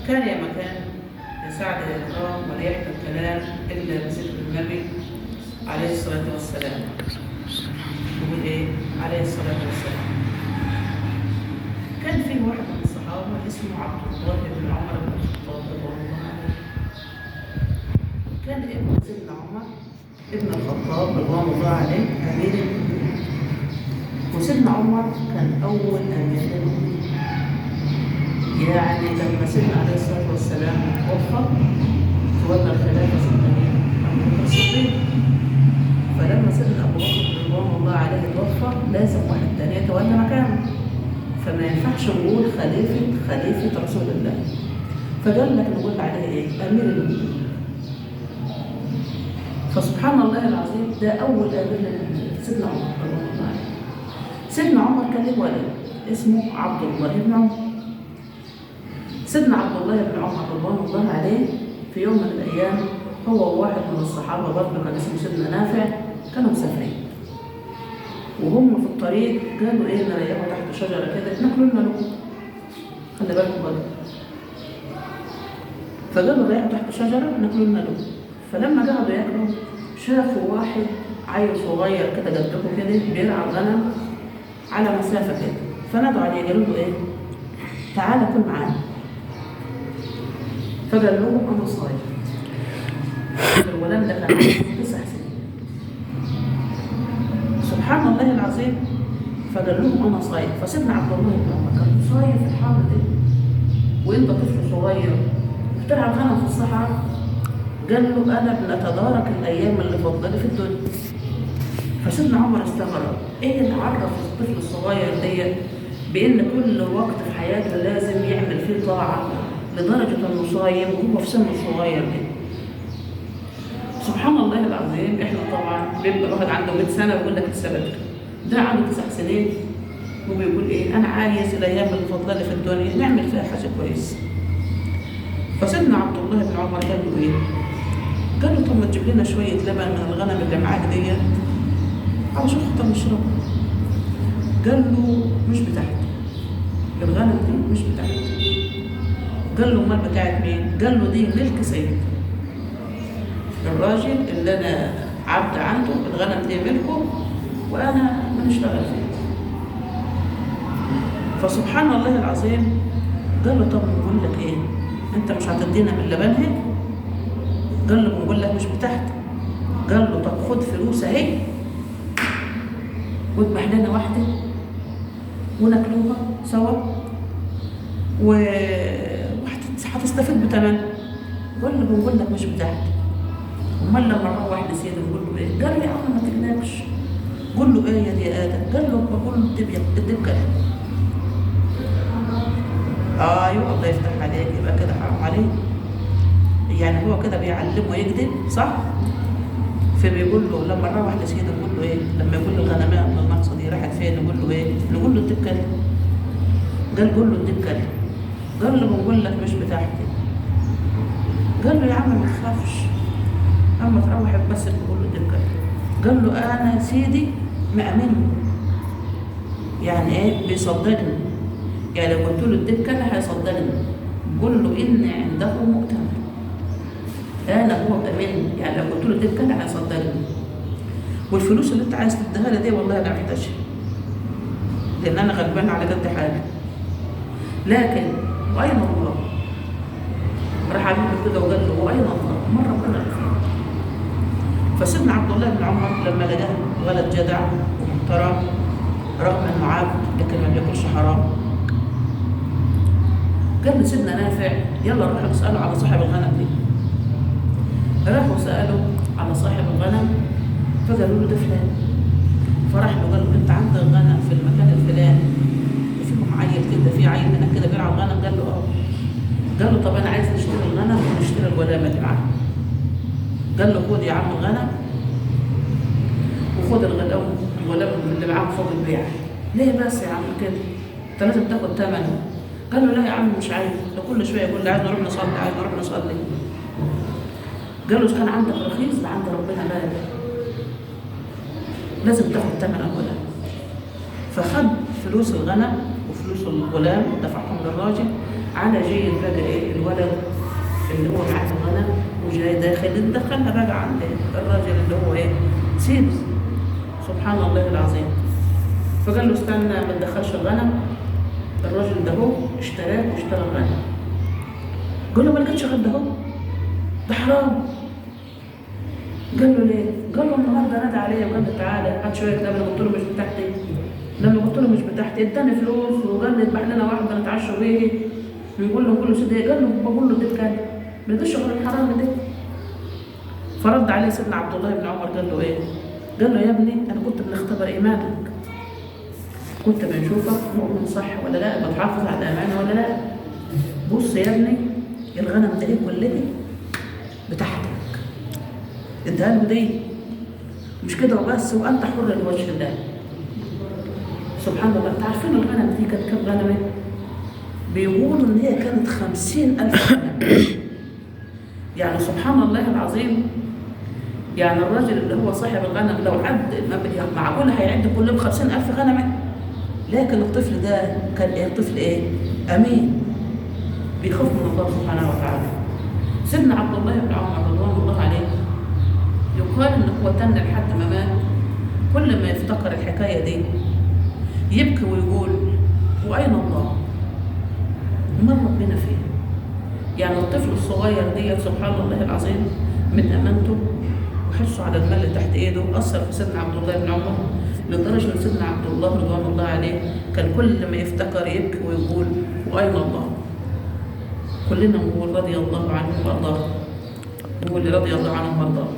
كان يا مكان يساعد الإكرام ولا يحمل الكلام إلا بذكر النبي عليه الصلاة والسلام. يقول إيه؟ عليه الصلاة والسلام. كان في واحد من الصحابة اسمه عبد الله بن عمر بن الخطاب رضي الله عنه. كان ابن سيدنا عمر ابن الخطاب رضي الله عليه أمير المؤمنين. وسيدنا عمر كان أول أمير المؤمنين. يعني لما سيدنا عليه الصلاة والسلام توفى تولى الخلافة سيدنا أبو بكر الصديق. فلما سيدنا أبو بكر رضوان الله عليه توفى لازم واحد تاني يتولى مكانه، فما ينفعش نقول خليفة رسول الله. فقال لك نقول عليه إيه؟ أمير المؤمنين. فسبحان الله العظيم ده أول أمير سيدنا عمر رضوان الله عليه. سيدنا عمر كان له ولد اسمه عبد الله بن عمر. سيدنا عبد الله بن عمر رضوان الله عليه في يوم من الأيام هو وواحد من الصحابة برضه كان اسمه سيدنا نافع كانوا مسافرين، وهم في الطريق قالوا إيه نريحوا تحت شجرة كده ناكلوا لنا لقمة، خلي بالكم برضه. فقالوا ريحوا تحت شجرة ناكلوا لنا لقمة. فلما قعدوا ياكلوا شافوا واحد عيل صغير كده قدكم كده بيرعى الغنم على مسافة كده، فنادوا عليه قالوا له إيه؟ تعالى كل معانا. فقال لهم أنا صايم. الولد ده كان عنده 9 سنين. سبحان الله العظيم. فقال لهم أنا صايم. فسيدنا عبد الله بن عمر كان صايم في الحر ده وأنت طفل صغير بترعى الغنم في الصحراء. قال له أنا بنتدارك الأيام اللي فضلت في الدنيا. فسيدنا عمر استغرب إيه اللي عرف الطفل الصغير ديت بإن كل وقت في حياته لازم يعمل فيه طاعة لدرجة إنه صايم وهو في سن صغير كده. سبحان الله العظيم. إحنا طبعا بيبقى واحد عنده 100 سنة ويقول لك السبب ده عنده 9 سنين وبيقول إيه أنا عايز الأيام اللي فضلت في الدنيا نعمل فيها حاجة كويسة. فسيدنا عبد الله بن عمر قال له إيه؟ قال له طب ما تجيب لنا شوية لبن من الغنم اللي معاك ديت علشان خاطر نشرب. قال له مش بتاعتي، الغنم دي مش بتاعتي. قال له امال بتاعت مين؟ قال له دي ملك سيدي، الراجل اللي انا عبد عنده الغنم دي ملكه وانا بنشتغل فيه. فسبحان الله العظيم. قال له طب بقول لك ايه؟ انت مش هتدينا من لبنها؟ قال له بقول لك مش بتاعتي. قال له طب خد فلوس اهي واذبح لنا واحده وناكلوها سوا وهتستفيد بثمنها. قال له بقول لك مش بتاعتي. امال لما نروح لسيده نقول له ايه؟ قال له يا عم ما تقلقش. قول له ايه يا ادم؟ قال له بقول له الدبكه. ايوه الله يفتح عليك. يبقى كده حرام عليه، يعني هو كده بيعلمه يكذب صح؟ فبيقول له لما نروح لسيده نقول له ايه؟ لما يقول له الغنماء من المقصد دي راحت فين؟ نقول له ايه؟ نقول له الدبكه. قال قول له الدبكه. قال له بقول لك مش بتاعتي. قال له يا عم ما تخافش اما تروح بس تقول له الدبكه. قال له انا سيدي مأمنه، يعني ايه بيصدقني، يعني لو قلت له الدبكه هيصدقني. قول له ان عنده مؤتمن، انا هو مأمني، يعني لو قلت له الدبكه هيصدقني. والفلوس اللي انت عايز تديها لي دي والله انا محتاجها لان انا غلبان على قد حالي، لكن واين الله؟ راح عامل كده وقال له واين الله؟ مره كنا فيه. فسيدنا عبد الله بن عمر لما لقاه ولد جدع ومحترم رغم انه عبد لكن ما بياكلش حرام، قال لسيدنا نافع يلا نروح نساله على صاحب الغنم دي. راحوا سالوا على صاحب الغنم فقالوا له ده فلان. فراح له قال له انت عندك غنم في المكان الفلاني وفيهم عيل كده، في عيل هناك كده بيرعى الغنم؟ قال له اه. قال له طب انا عايز نشتري الغنم ونشتري الغلام اللي معاه. قال له خد يا عم الغنم وخد الغلام اللي معاه فوق البيع. ليه بس يا عم كده؟ انت لازم تاخد ثمنه. قال له لا يا عم مش عايز، ده كل شويه يقول لي عايز نروح نصلي عايز نروح نصلي. قال له اذا كان عندك رخيص ده عند ربنا بارك، لازم تاخد ثمن الغلام. فخد فلوس الغنم وفلوس الغلام ودفعهم للراجل على جيد بقى ايه الولد اللي هو معاه الغنم وجاي داخل دخلها بقى عند الراجل اللي هو ايه سيد. سبحان الله العظيم. فقال له استنى ما تدخلش الغنم، الراجل ده هو اشتراه واشترى الغنم. قال له ما لقيتش غير ده هو، ده حرام. قال له ليه؟ قال له النهارده نادى عليا وقال لي تعالى هات شويه لبن. قلت له مش بتاعتي. لما قلت له مش بتاعتي اداني فلوس وقال لي اذبح لنا واحده نتعشى بيه. بيقول له كله سيدي. قال له بقول له دي بكام؟ ما يدش غير الحرام ده. فرد عليه سيدنا عبد الله بن عمر قال له ايه؟ قال له يا ابني انا كنت بنختبر ايمانك، كنت بنشوفك مؤمن صح ولا لا، بتحافظ على الامانه ولا لا. بص يا ابني الغنم ده كلها بتاعتك، اديها له دي مش كده وبس، وانت حر لوجه الله. سبحان الله. انت عارفين الغنم دي كانت كام غنمه؟ بيقولوا ان هي كانت 50,000 غنم. يعني سبحان الله العظيم. يعني الراجل اللي هو صاحب الغنم لو عد معقول هيعد كلهم 50,000 غنمه؟ لكن الطفل ده كان ايه؟ طفل ايه؟ امين، بيخاف من الله سبحانه وتعالى. سيدنا عبد الله بن عمر رضوان الله عليه يقال ان هو تن لحد ما مات، كل ما يفتكر الحكايه دي يبكي ويقول واين الله؟ ما ربنا فين؟ يعني الطفل الصغير ديت سبحان الله العظيم من امانته وحرصه على المال اللي تحت ايده اثر في سيدنا عبد الله بن عمر، لدرجه ان سيدنا عبد الله رضوان الله عليه كان كل ما يفتكر يبكي ويقول واين الله؟ كلنا نقول رضي الله عنه وارضاه. نقول رضي الله عنه وارضاه.